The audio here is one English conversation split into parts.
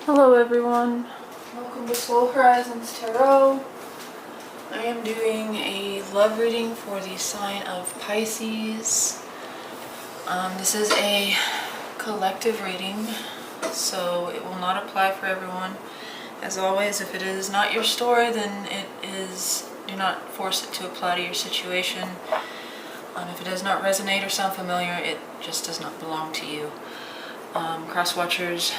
Hello everyone, welcome to Soul Horizons Tarot. I am doing a love reading for the sign of Pisces. This is a collective reading, so it will not apply for everyone. As always, if it is not your story, then do not force it to apply to your situation. If it does not resonate or sound familiar, it just does not belong to you. Cross watchers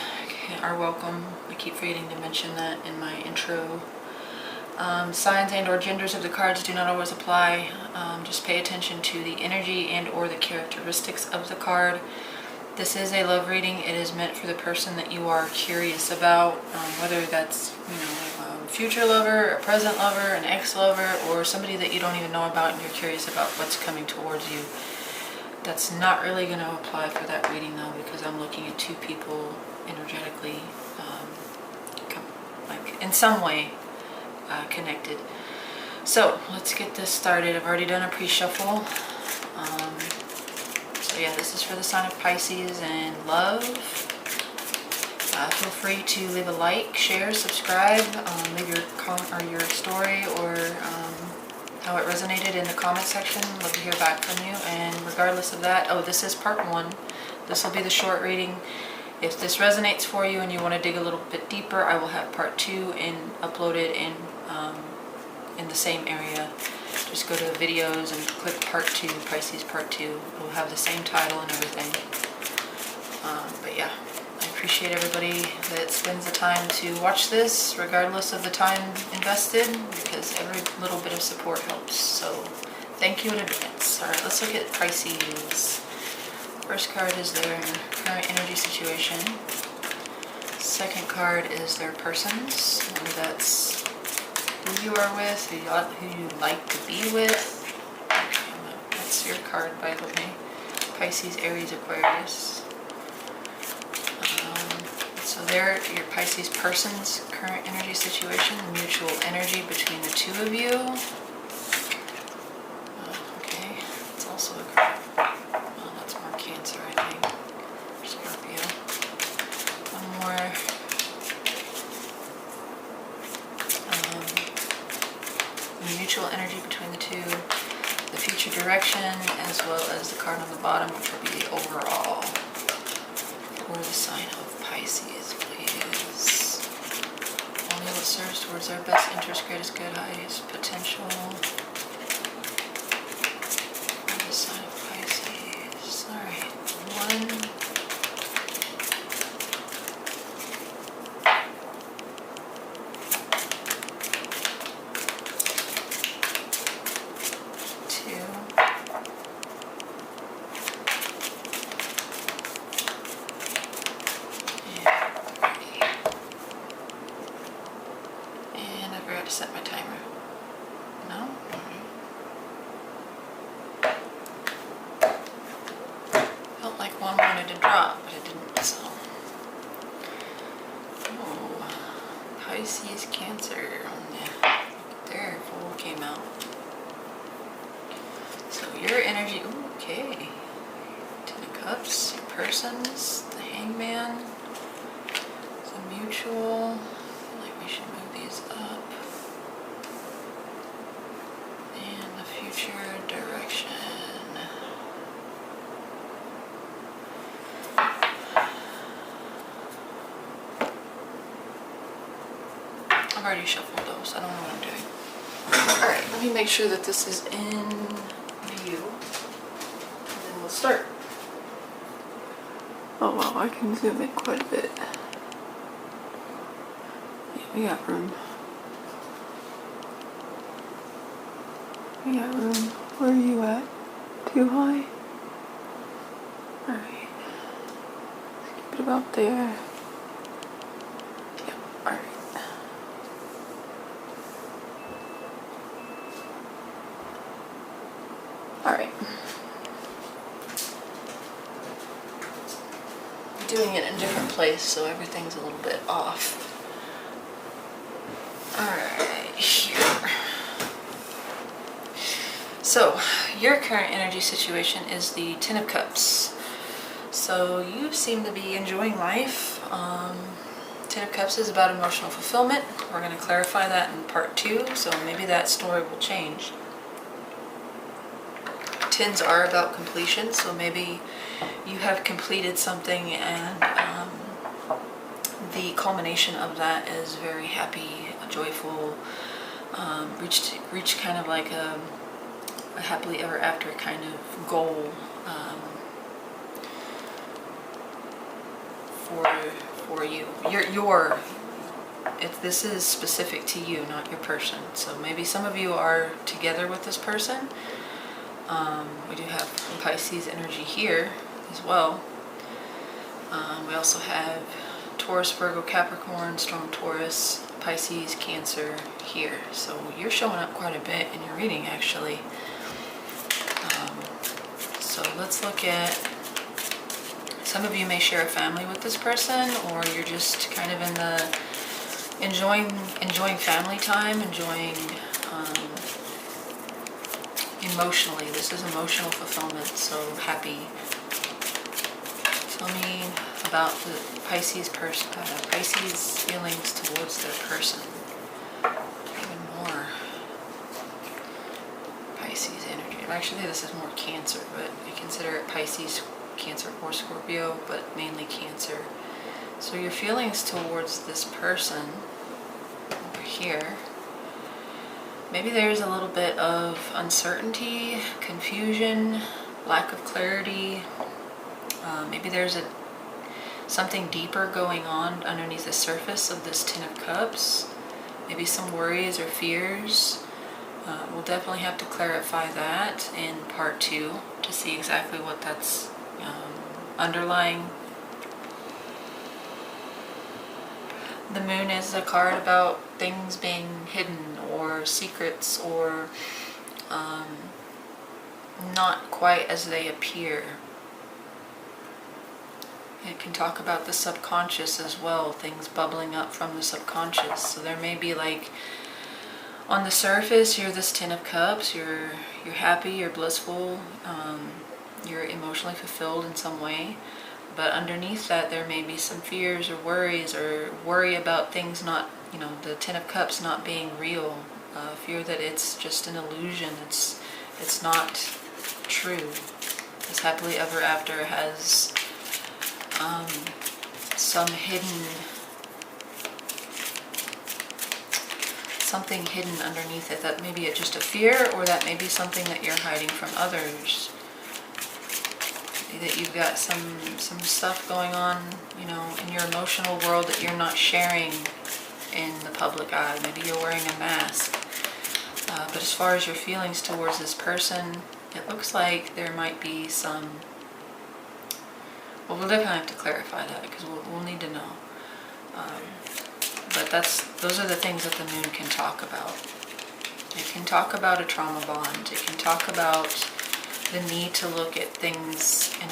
are welcome. I keep forgetting to mention that in my intro. Signs and or genders of the cards do not always apply. Just pay attention to the energy and or the characteristics of the card. This is a love reading. It is meant for the person that you are curious about, whether that's future lover, a present lover, an ex-lover, or somebody that you don't even know about and you're curious about what's coming towards you. That's not really going to apply for that reading though, because I'm looking at two people energetically, like in some way connected. So let's get this started. I've already done a pre-shuffle. So yeah, this is for the sign of Pisces and love. Feel free to leave a like, share, subscribe, leave your story or how it resonated in the comment section. Love to hear back from you. And regardless of that, this is part 1. This will be the short reading. If this resonates for you and you want to dig a little bit deeper, I will have part 2 uploaded in the same area. Just go to the videos and click part 2, Pisces part 2. It will have the same title and everything. But yeah, I appreciate everybody that spends the time to watch this, regardless of the time invested, because every little bit of support helps. So thank you in advance. Alright, let's look at Pisces. First card is their current energy situation. Second card is their persons, whether that's who you are with, who you like to be with. That's your card, by the way. Pisces, Aries, Aquarius. So there, your Pisces person's current energy situation, the mutual energy between the two of you. Okay, it's also a card. Well, that's more Cancer, I think. Or Scorpio. One more. The mutual energy between the two. The future direction, as well as the card on the bottom, which will be the overall for the sign of Pisces, please. Only what serves towards our best interest, greatest good, highest potential. For the sign of Pisces. Alright, 1. Set my timer. No? Felt like one wanted to drop, but it didn't, so. Oh, Pisces, Cancer. Yeah. There, Fool came out. So your energy, okay. 10 of Cups, your persons, the Hangman, the mutual. I feel like we should move these up. Future direction. I've already shuffled those, I don't know what I'm doing. Alright, let me make sure that this is in view, and then we'll start. Oh wow, I can zoom in quite a bit. Yeah, we got room. We got room. Where are you at? Too high? Alright. Let's keep it about there. Yep, alright. Alright. I'm doing it in a different place, so everything's a little bit off. Alright, here. So, your current energy situation is the 10 of Cups. So you seem to be enjoying life. Ten of Cups is about emotional fulfillment. We're going to clarify that in part 2, so maybe that story will change. Tens are about completion, so maybe you have completed something and the culmination of that is very happy, joyful, reached kind of like a happily ever after kind of goal for you. This is specific to you, not your person. So maybe some of you are together with this person. We do have Pisces energy here as well. We also have Taurus, Virgo, Capricorn, Strong Taurus, Pisces, Cancer here. So you're showing up quite a bit in your reading, actually. So let's look at, some of you may share a family with this person, or you're just kind of in the enjoying family time, enjoying emotionally. This is emotional fulfillment, so happy. Tell me about the Pisces feelings towards their person. Even more Pisces energy. Actually, this is more Cancer, but I consider it Pisces, Cancer, or Scorpio, but mainly Cancer. So your feelings towards this person over here, maybe there's a little bit of uncertainty, confusion, lack of clarity. Maybe there's something deeper going on underneath the surface of this Ten of Cups. Maybe some worries or fears. We'll definitely have to clarify that in part 2 to see exactly what that's underlying. The Moon is a card about things being hidden or secrets or not quite as they appear. It can talk about the subconscious as well, things bubbling up from the subconscious. So there may be like, on the surface, you're this Ten of Cups, you're happy, you're blissful, you're emotionally fulfilled in some way. But underneath that, there may be some fears or worries, or worry about things not, the Ten of Cups not being real. Fear that it's just an illusion, it's not true. This happily ever after has something hidden underneath it. That may be just a fear, or that may be something that you're hiding from others. Maybe that you've got some stuff going on, in your emotional world that you're not sharing in the public eye. Maybe you're wearing a mask. But as far as your feelings towards this person, it looks like there might be some. Well, we'll definitely have to clarify that, because we'll need to know. But those are the things that the Moon can talk about. It can talk about a trauma bond. It can talk about the need to look at things in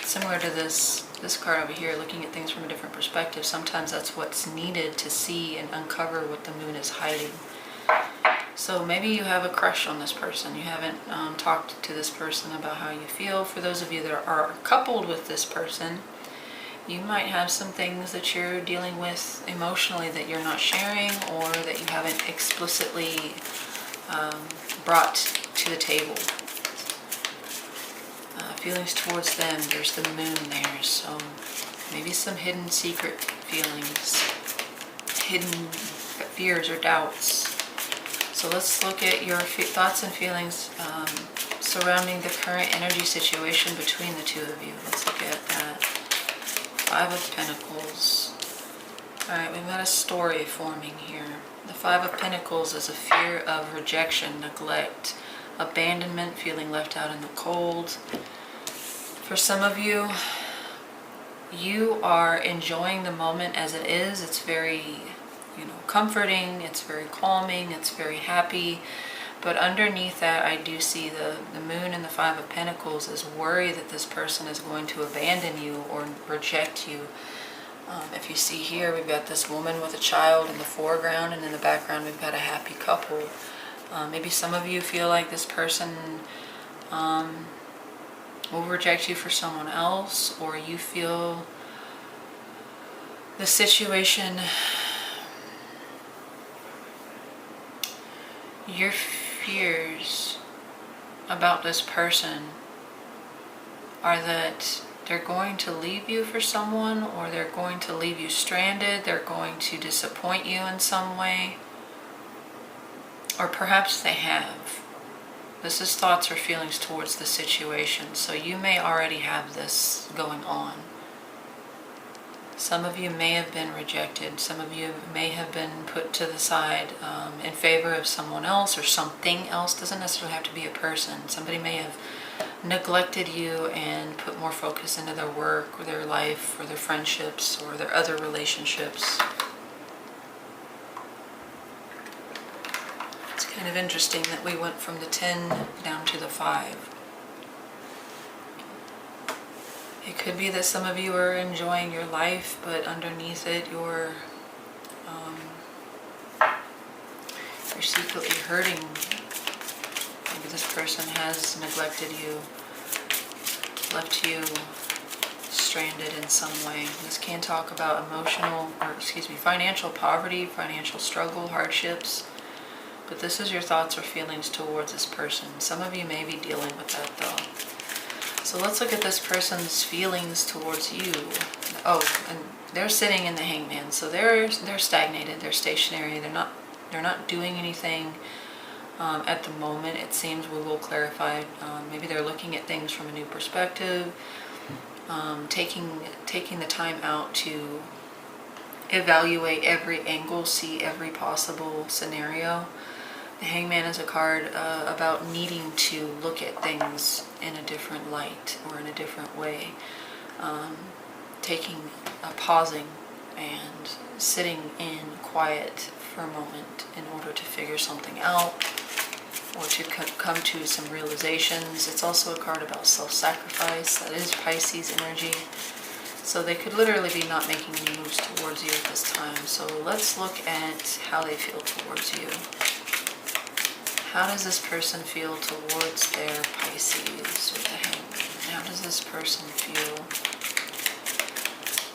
similar to this card over here, looking at things from a different perspective. Sometimes that's what's needed to see and uncover what the Moon is hiding. So maybe you have a crush on this person. You haven't talked to this person about how you feel. For those of you that are coupled with this person, you might have some things that you're dealing with emotionally that you're not sharing, or that you haven't explicitly brought to the table. Feelings towards them, there's the Moon there, so maybe some hidden secret feelings, hidden fears or doubts. So let's look at your thoughts and feelings surrounding the current energy situation between the two of you. Let's look at that. Five of Pentacles. Alright, we've got a story forming here. The Five of Pentacles is a fear of rejection, neglect, abandonment, feeling left out in the cold. For some of you, you are enjoying the moment as it is. It's very, comforting, it's very calming, it's very happy. But underneath that, I do see the Moon and the Five of Pentacles is worry that this person is going to abandon you or reject you. If you see here, we've got this woman with a child in the foreground, and in the background we've got a happy couple. Maybe some of you feel like this person will reject you for someone else, or you feel the situation, your fears about this person are that they're going to leave you for someone, or they're going to leave you stranded, they're going to disappoint you in some way, or perhaps they have. This is thoughts or feelings towards the situation, so you may already have this going on. Some of you may have been rejected, some of you may have been put to the side in favor of someone else or something else. Doesn't necessarily have to be a person. Somebody may have neglected you and put more focus into their work or their life or their friendships or their other relationships. It's kind of interesting that we went from the 10 down to the 5. It could be that some of you are enjoying your life, but underneath it you're secretly hurting. Maybe this person has neglected you, left you stranded in some way. This can talk about financial poverty, financial struggle, hardships. But this is your thoughts or feelings towards this person. Some of you may be dealing with that though. So let's look at this person's feelings towards you. Oh, and they're sitting in the Hangman, so they're stagnated, they're stationary, they're not doing anything at the moment. It seems we will clarify. Maybe they're looking at things from a new perspective, taking the time out to evaluate every angle, see every possible scenario. The Hangman is a card about needing to look at things in a different light or in a different way. Pausing and sitting in quiet for a moment in order to figure something out or to come to some realizations. It's also a card about self-sacrifice. That is Pisces energy. So they could literally be not making any moves towards you at this time. So let's look at how they feel towards you. How does this person feel towards their Pisces with the Hangman? How does this person feel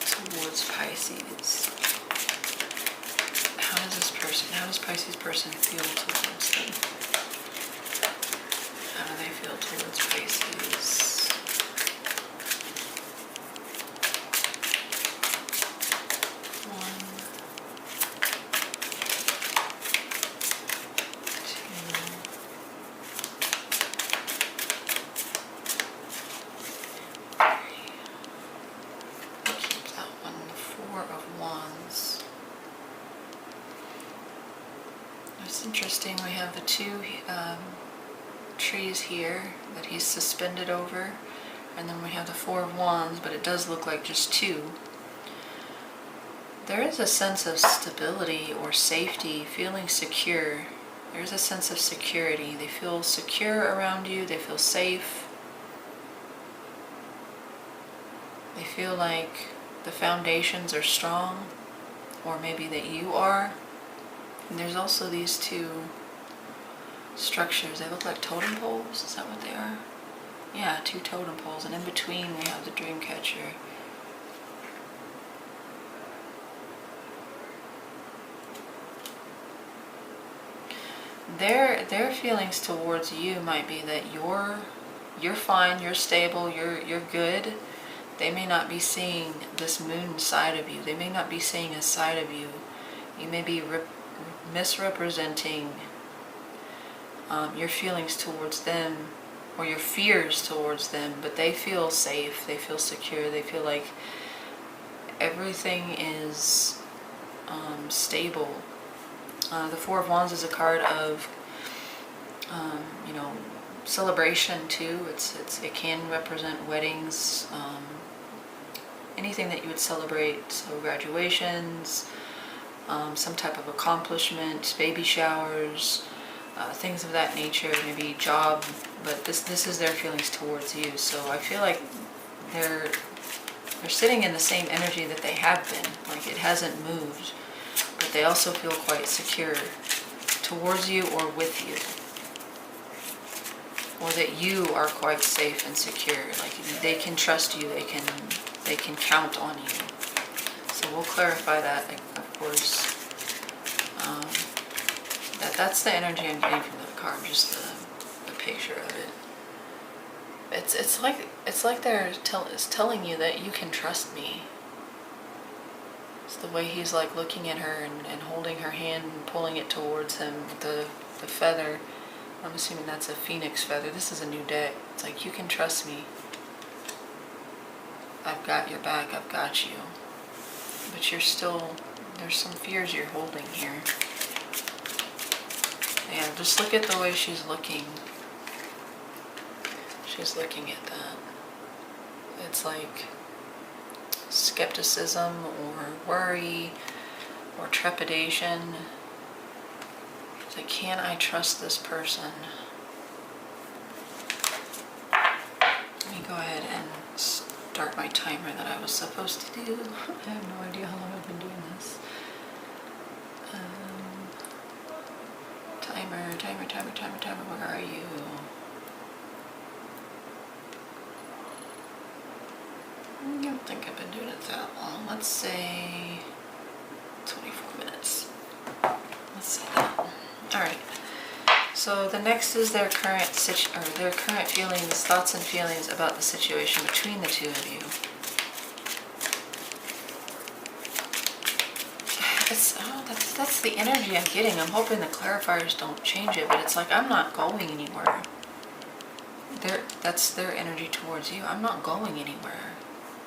towards Pisces? How does Pisces person feel towards them? How do they feel towards Pisces? One, interesting. We have the two trees here that he's suspended over, and then we have the 4 of Wands, but it does look like just 2. There is a sense of stability or safety, feeling secure. There's a sense of security. They feel secure around you. They feel safe. They feel like the foundations are strong, or maybe that you are. And there's also these 2 structures. They look like totem poles. Is that what they are? Yeah, 2 totem poles. And in between we have the dream catcher. Their feelings towards you might be that you're fine, you're stable, you're good. They may not be seeing this moon side of you. They may not be seeing a side of you. You may be misrepresenting your feelings towards them or your fears towards them, but they feel safe, they feel secure, they feel like everything is stable. The 4 of Wands is a card of celebration too. It can represent weddings, anything that you would celebrate, so graduations, some type of accomplishment, baby showers, things of that nature, maybe job, but this is their feelings towards you. So I feel like they're sitting in the same energy that they have been, like it hasn't moved, but they also feel quite secure towards you or with you, or that you are quite safe and secure, like they can trust you, they can count on you. So So we'll clarify that, of course. That's the energy I'm getting from the card, just the picture of it. It's like they're telling you that you can trust me. It's the way he's like looking at her and holding her hand and pulling it towards him with the feather. I'm assuming that's a phoenix feather. This is a new deck. It's like, you can trust me. I've got your back. I've got you. But you're still, there's some fears you're holding here. Yeah, just look at the way she's looking. She's looking at that. It's like skepticism or worry or trepidation. It's like, can I trust this person? Let me go ahead and start my timer that I was supposed to do. I have no idea how long I've been doing this. Timer, where are you? I don't think I've been doing it that long. Let's say 24 minutes. Let's say that. Alright. So the next is their current feelings, thoughts and feelings about the situation between the two of you. That's the energy I'm getting. I'm hoping the clarifiers don't change it, but it's like, I'm not going anywhere. That's their energy towards you. I'm not going anywhere.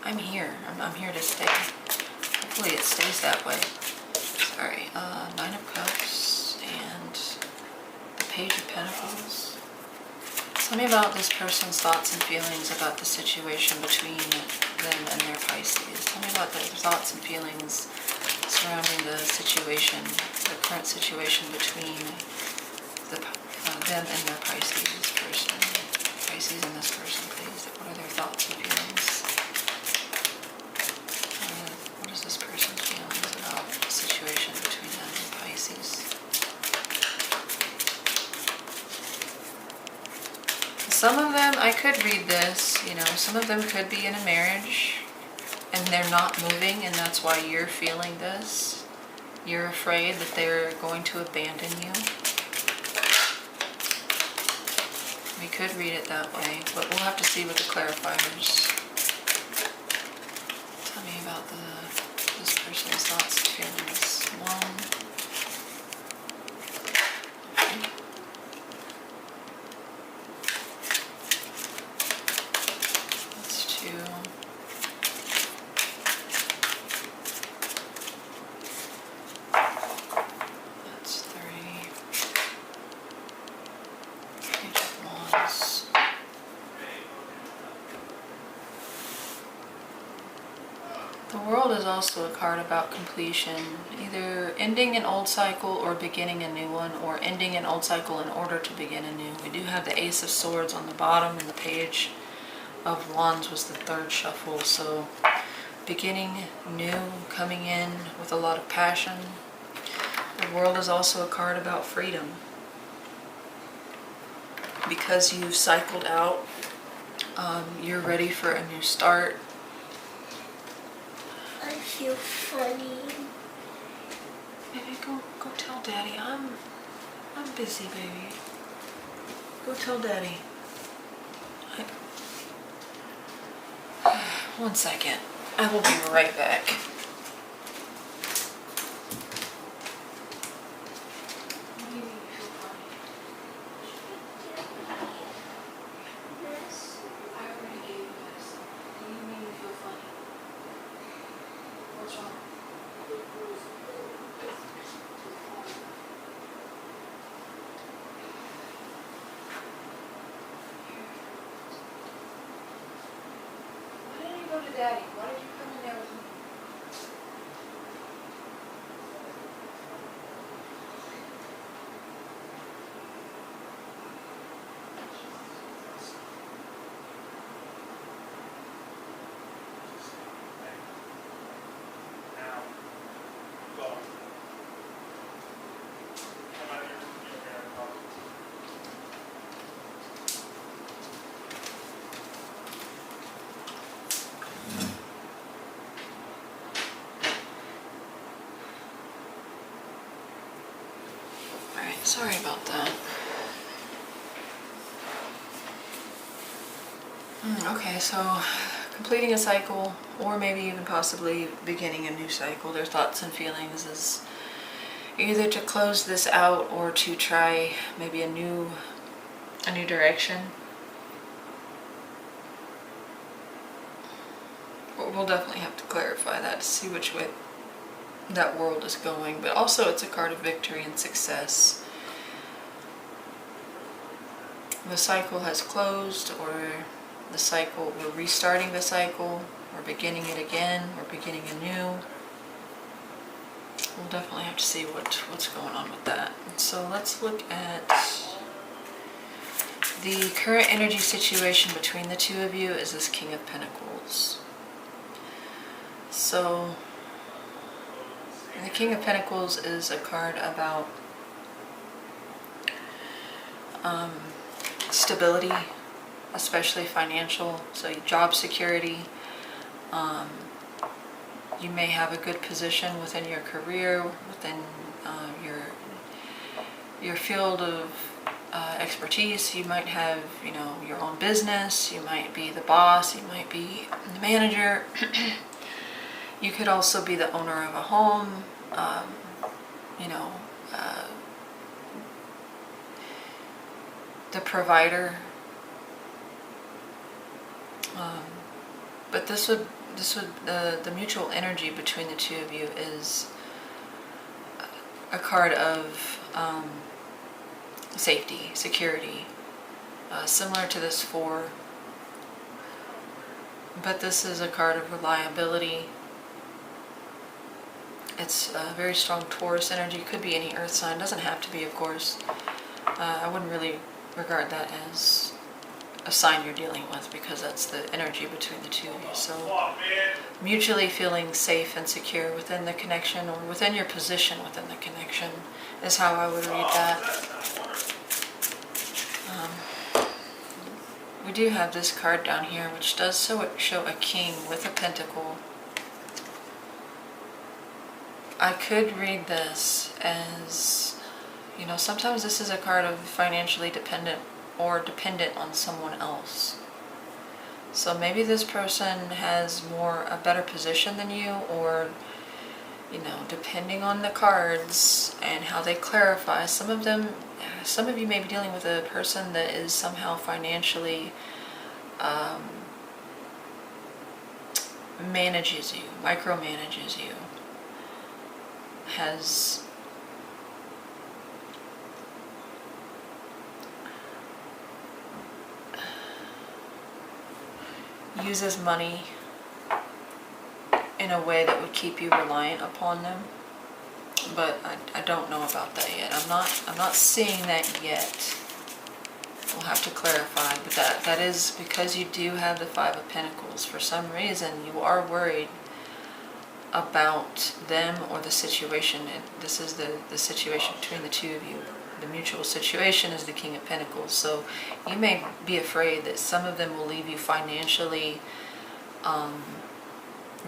I'm here. I'm here to stay. Hopefully it stays that way. Sorry. Nine of Cups and the Page of Pentacles. Tell me about this person's thoughts and feelings about the situation between them and their Pisces. Tell me about their thoughts and feelings surrounding the situation, the current situation between them and their Pisces person. Pisces and this person, please. What are their thoughts and feelings? What is this person's feelings about the situation between them and Pisces? Some of them, I could read this, some of them could be in a marriage and they're not moving, and that's why you're feeling this. You're afraid that they're going to abandon you. We could read it that way, but we'll have to see with the clarifiers. Tell me about this person's thoughts and feelings. One. Okay. That's two. That's three. Page of Wands. The World is also a card about completion, either ending an old cycle or beginning a new one, or ending an old cycle in order to begin a new. We do have the Ace of Swords on the bottom, and the Page of Wands was the third shuffle, so beginning new, coming in with a lot of passion. The World is also a card about freedom. Because you've cycled out, you're ready for a new start. I feel funny. Baby, go tell Daddy. I'm busy, baby. Go tell Daddy. One second. I will be right back. What do you mean you feel funny? Yes. I already gave you medicine. What do you mean you feel funny? What's wrong? Why didn't you go to Daddy? Why did you come in there with me? Sorry about that. Okay, so completing a cycle, or maybe even possibly beginning a new cycle, their thoughts and feelings is either to close this out or to try maybe a new direction. We'll definitely have to clarify that to see which way that world is going, but also it's a card of victory and success. The cycle has closed, or the cycle, we're restarting the cycle, we're beginning it again, we're beginning anew. We'll definitely have to see what's going on with that. So let's look at the current energy situation between the two of you is this King of Pentacles. So the King of Pentacles is a card about stability, especially financial, so job security. You may have a good position within your career, within your field of expertise. You might have, your own business. You might be the boss. You might be the manager. You could also be the owner of a home. The provider. But the mutual energy between the two of you is a card of safety, security, similar to this 4. But this is a card of reliability. It's a very strong Taurus energy. Could be any earth sign. Doesn't have to be, of course. I wouldn't really regard that as a sign you're dealing with, because that's the energy between the two of you. So mutually feeling safe and secure within the connection, or within your position within the connection, is how I would read that. We do have this card down here, which does show a king with a pentacle. I could read this as, sometimes this is a card of financially dependent or dependent on someone else. So maybe this person has a better position than you, or, depending on the cards and how they clarify, some of you may be dealing with a person that is somehow financially manages you, micromanages you, has uses money in a way that would keep you reliant upon them. But I don't know about that yet. I'm not seeing that yet. We'll have to clarify. But that is because you do have the 5 of Pentacles. For some reason, you are worried about them or the situation. This is the situation between the two of you. The mutual situation is the King of Pentacles. So you may be afraid that some of them will leave you financially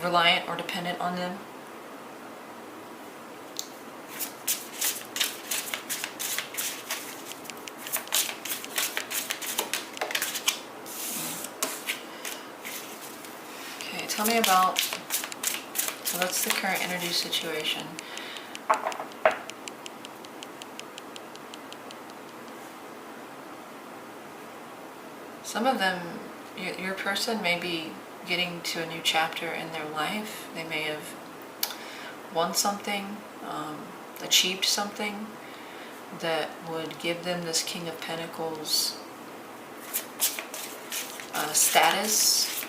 reliant or dependent on them. Okay, tell me about, so that's the current energy situation. Some of them, your person may be getting to a new chapter in their life. They may have won something, achieved something that would give them this King of Pentacles status.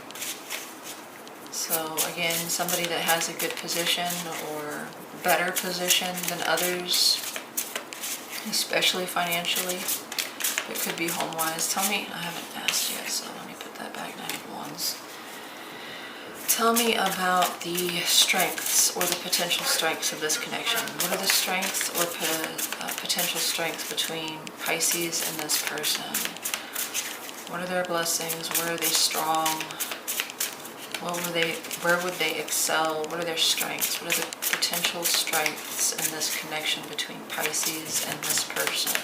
So again, somebody that has a good position or better position than others, especially financially. It could be home-wise. Tell me, I haven't asked yet, so let me put that back, 9 of Wands. Tell me about the strengths or the potential strengths of this connection. What are the strengths or potential strengths between Pisces and this person? What are their blessings? Where are they strong? Where would they excel? What are their strengths? What are the potential strengths in this connection between Pisces and this person.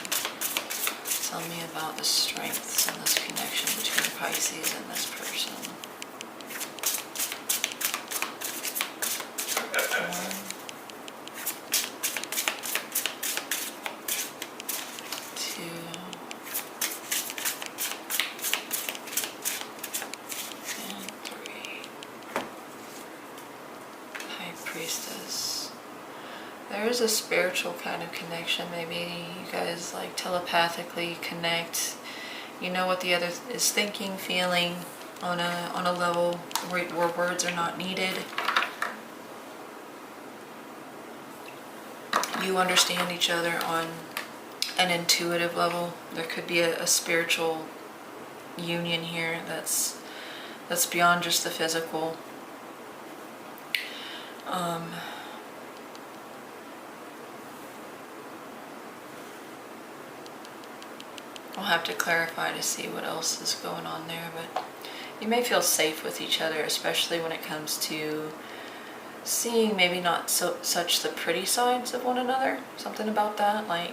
Tell me about the strengths in this connection between Pisces and this person. 1, 2, and 3. High Priestess. There is a spiritual kind of connection. Maybe you guys like telepathically connect. You know what the other is thinking, feeling on a level where words are not needed. You understand each other on an intuitive level. There could be a spiritual union here that's beyond just the physical. We'll have to clarify to see what else is going on there, but you may feel safe with each other, especially when it comes to seeing maybe not such the pretty sides of one another. Something about that, like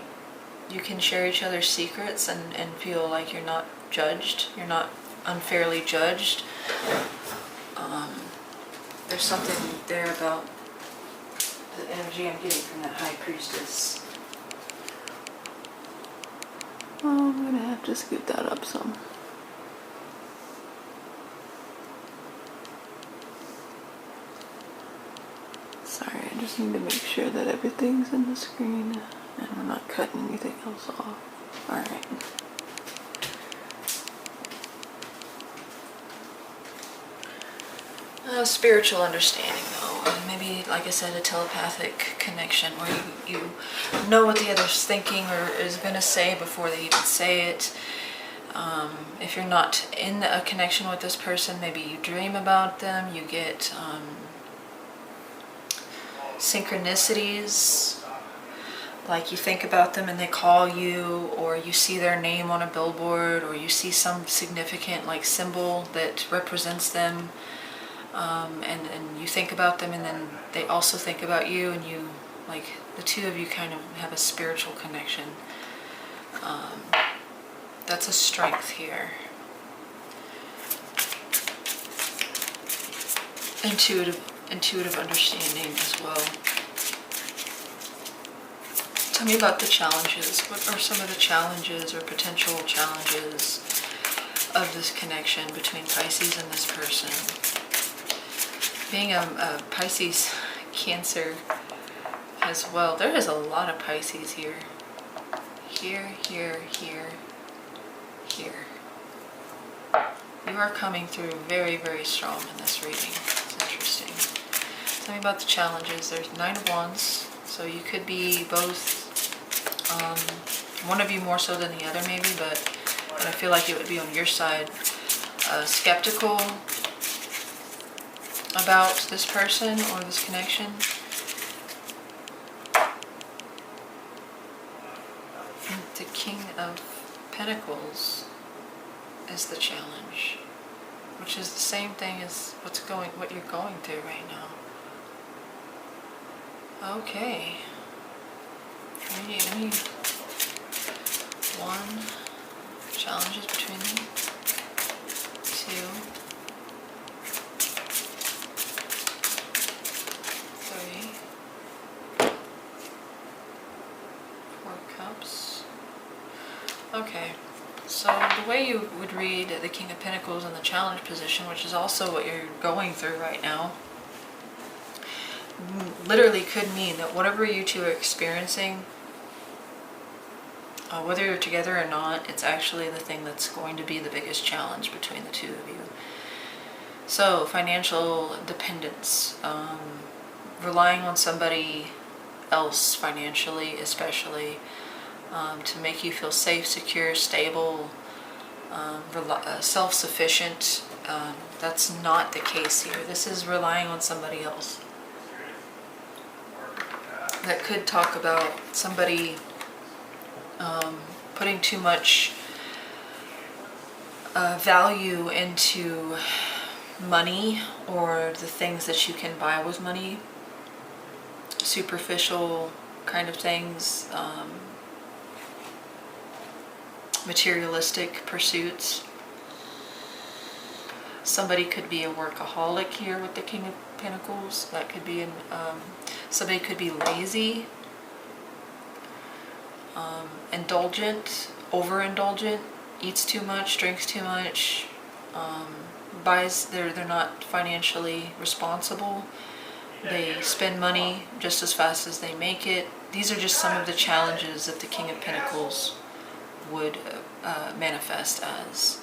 you can share each other's secrets and feel like you're not judged, you're not unfairly judged. There's something there about the energy I'm getting from that High Priestess. Oh, I'm gonna have to scoot that up some. Sorry, I just need to make sure that everything's in the screen and we're not cutting anything else off. Alright. Spiritual understanding, though. Maybe, like I said, a telepathic connection where you know what the other's thinking or is going to say before they even say it. If you're not in a connection with this person, maybe you dream about them, you get synchronicities, like you think about them and they call you, or you see their name on a billboard, or you see some significant like symbol that represents them. And you think about them, and then they also think about you, and you, like, the two of you kind of have a spiritual connection. That's a strength here. Intuitive understanding as well. Tell me about the challenges. What are some of the challenges or potential challenges of this connection between Pisces and this person? Being a Pisces Cancer as well, there is a lot of Pisces here. Here. You are coming through very, very strong in this reading. It's interesting. Tell me about the challenges. There's 9 of Wands, so you could be both, one of you more so than the other maybe, but I feel like it would be on your side, skeptical about this person or this connection. And the King of Pentacles is the challenge, which is the same thing as what you're going through right now. Okay. Let me 1, challenges between them. 2, 3, 4 cups. Okay, so the way you would read the King of Pentacles in the challenge position, which is also what you're going through right now, literally could mean that whatever you two are experiencing, whether you're together or not, it's actually the thing that's going to be the biggest challenge between the two of you. So, financial dependence, relying on somebody else financially, especially, to make you feel safe, secure, stable, self-sufficient. That's not the case here. This is relying on somebody else. That could talk about somebody putting too much value into money or the things that you can buy with money. superficial kind of things, materialistic pursuits. Somebody could be a workaholic here with the King of Pentacles. That could be somebody could be lazy, indulgent, overindulgent, eats too much, drinks too much, they're not financially responsible. They spend money just as fast as they make it. These are just some of the challenges that the King of Pentacles would manifest as.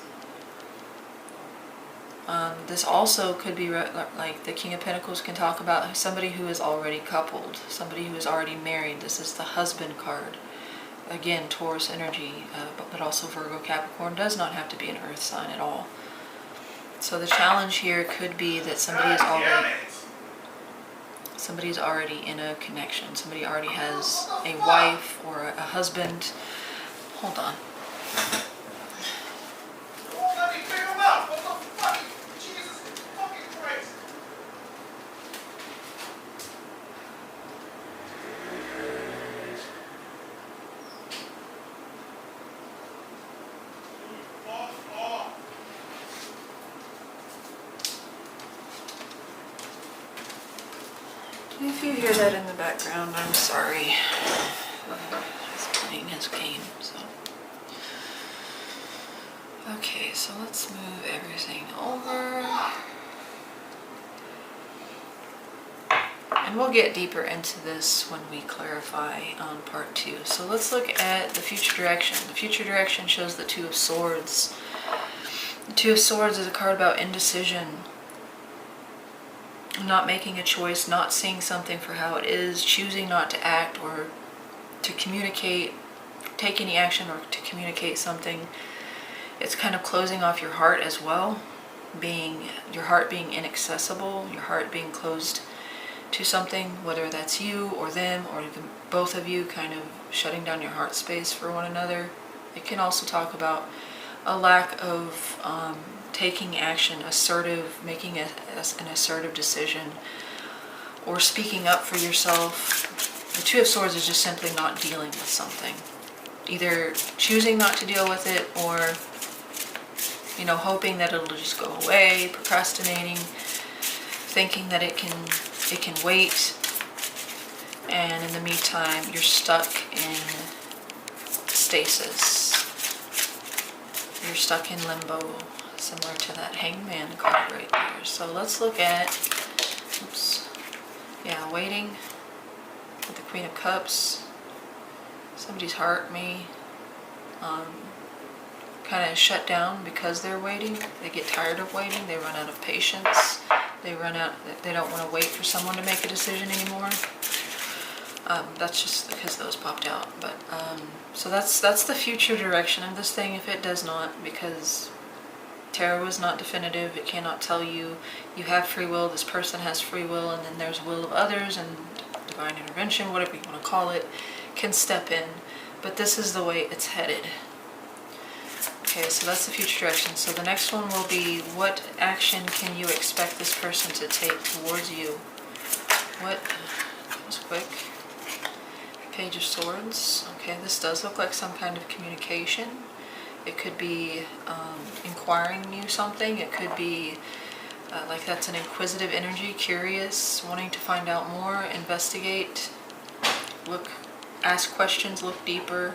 This also could be like the King of Pentacles can talk about somebody who is already coupled, somebody who is already married. This is the husband card. Again, Taurus energy, but also Virgo, Capricorn. Does not have to be an earth sign at all. So the challenge here could be that somebody's already in a connection. Somebody already has a wife or a husband. Hold on. Let me pick him up. What the fuck? Jesus fucking Christ. Fuck off. If you hear that in the background, I'm sorry. He's playing his game, so. Okay, so let's move everything over. And we'll get deeper into this when we clarify on part 2. So let's look at the future direction. The future direction shows the Two of Swords. The Two of Swords is a card about indecision. Not making a choice, not seeing something for how it is, choosing not to act or to communicate, take any action or to communicate something. It's kind of closing off your heart as well, your heart being inaccessible, your heart being closed to something, whether that's you or them or both of you, kind of shutting down your heart space for one another. It can also talk about a lack of taking action, making an assertive decision, or speaking up for yourself. The Two of Swords is just simply not dealing with something. Either choosing not to deal with it or, hoping that it'll just go away, procrastinating, thinking that it can wait, and in the meantime, you're stuck in stasis. You're stuck in limbo, similar to that Hangman card right there. So let's look at, waiting with the Queen of Cups. Somebody's heart may kind of shut down because they're waiting. They get tired of waiting. They run out of patience. They don't want to wait for someone to make a decision anymore. That's just because those popped out. But so that's the future direction of this thing. If it does not, because tarot is not definitive, it cannot tell you you have free will, this person has free will, and then there's will of others, and divine intervention, whatever you want to call it, can step in. But this is the way it's headed. Okay, so that's the future direction. So the next one will be, what action can you expect this person to take towards you? That was quick. Page of Swords. Okay, this does look like some kind of communication. It could be inquiring you something. It could be like that's an inquisitive energy, curious, wanting to find out more, investigate, ask questions, look deeper.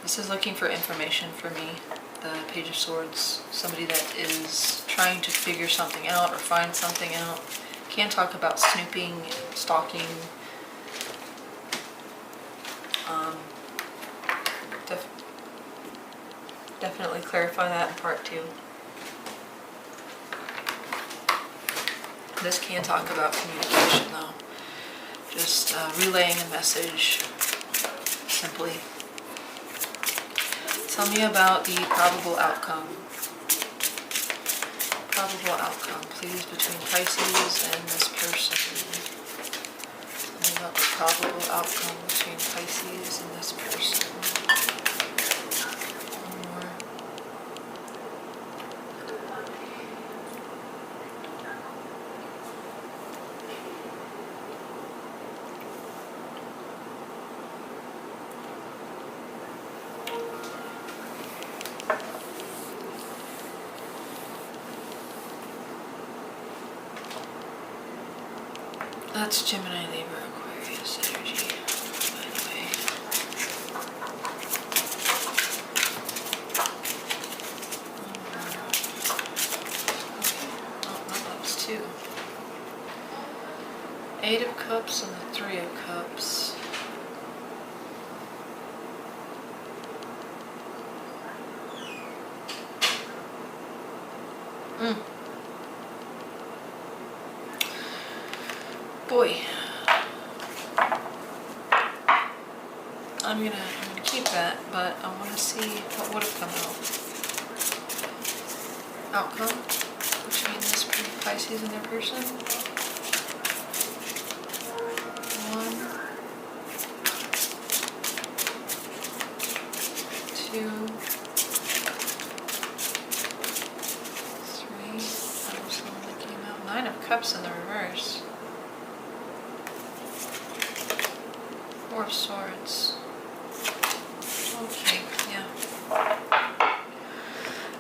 This is looking for information for me, the Page of Swords. Somebody that is trying to figure something out or find something out. Can talk about snooping, stalking. Definitely clarify that in part 2. This can talk about communication though. Just relaying a message simply. Tell me about the probable outcome. Probable outcome, please, between Pisces and this person. Tell me about the probable outcome between Pisces and this person. One more. that's Gemini, Libra, Aquarius energy. By the way. Oh, no, that was 2. 8 of Cups and the 3 of Cups. Boy, I'm gonna keep that, but I want to see what would have come out. Outcome between this Pisces and their person. 1, 2, 3. That was the one that came out. 9 of Cups in the reverse. 4 of Swords. Okay, yeah.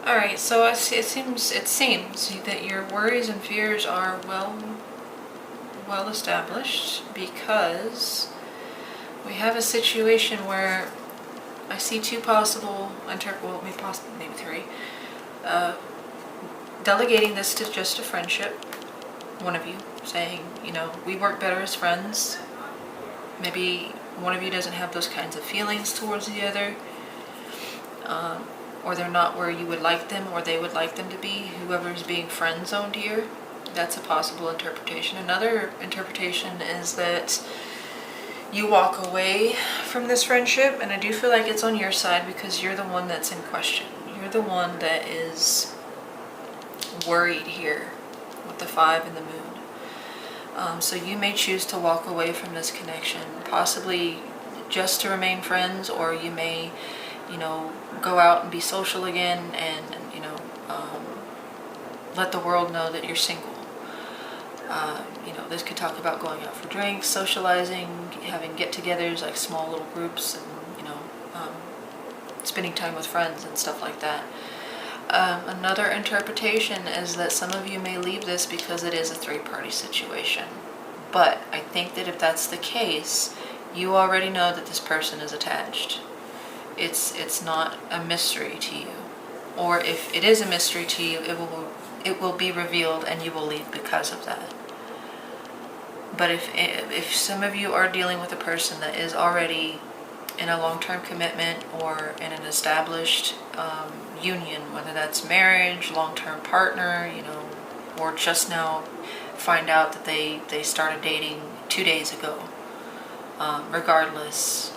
Alright, so it seems that your worries and fears are well established, because we have a situation where I see 2 possible, well, maybe 3, delegating this to just a friendship. One of you saying, you know, we work better as friends. Maybe one of you doesn't have those kinds of feelings towards the other, or they're not where you would like them or they would like them to be, whoever's being friend zoned here. That's a possible interpretation. Another interpretation is that you walk away from this friendship, and I do feel like it's on your side because you're the one that's in question. You're the one that is worried here with the 5 and the moon. So you may choose to walk away from this connection, possibly just to remain friends, or you may, you know, go out and be social again and you know, let the world know that you're single. You know, this could talk about going out for drinks, socializing, having get-togethers, like small little groups, and, you know, spending time with friends and stuff like that. Another interpretation is that some of you may leave this because it is a 3-party situation. But I think that if that's the case, you already know that this person is attached. It's not a mystery to you. Or if it is a mystery to you, it will be revealed and you will leave because of that. But if some of you are dealing with a person that is already in a long-term commitment or in an established union, whether that's marriage, long-term partner, you know, or just now find out that they started dating 2 days ago. Regardless,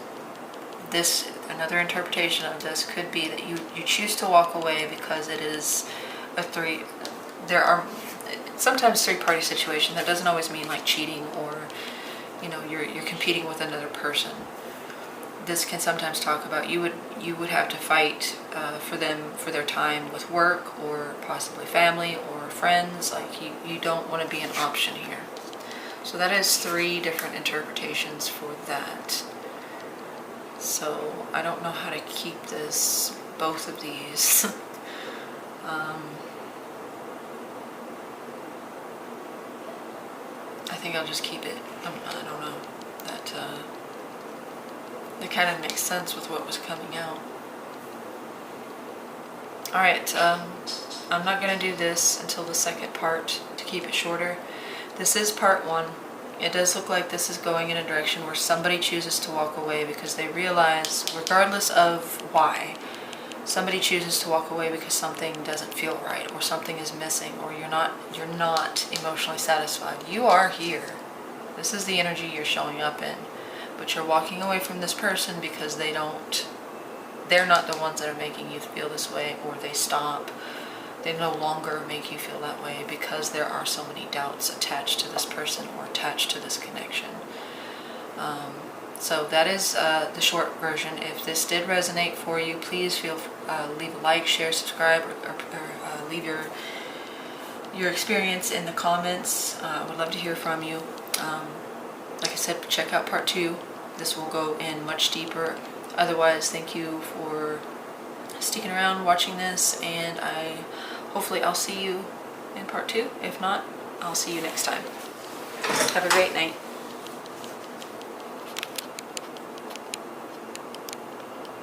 another interpretation of this could be that you choose to walk away because it is a 3. There are sometimes 3-party situation. That doesn't always mean like cheating or, you know, you're competing with another person. This can sometimes talk about you would have to fight for their time with work or possibly family or friends. Like you don't want to be an option here. So that is 3 different interpretations for that. So I don't know how to keep both of these. I think I'll just keep it. I don't know. That kind of makes sense with what was coming out. Alright, I'm not going to do this until the second part to keep it shorter. This is part 1. It does look like this is going in a direction where somebody chooses to walk away because they realize, regardless of why, somebody chooses to walk away because something doesn't feel right or something is missing or you're not emotionally satisfied. You are here. This is the energy you're showing up in. But you're walking away from this person because they're not the ones that are making you feel this way, or they stop. They no longer make you feel that way because there are so many doubts attached to this person or attached to this connection. So that is the short version. If this did resonate for you, please leave a like, share, subscribe, or leave your experience in the comments. I would love to hear from you. Like I said, check out part 2. This will go in much deeper. Otherwise, thank you for sticking around watching this, and hopefully I'll see you in part 2. If not, I'll see you next time. Have a great night.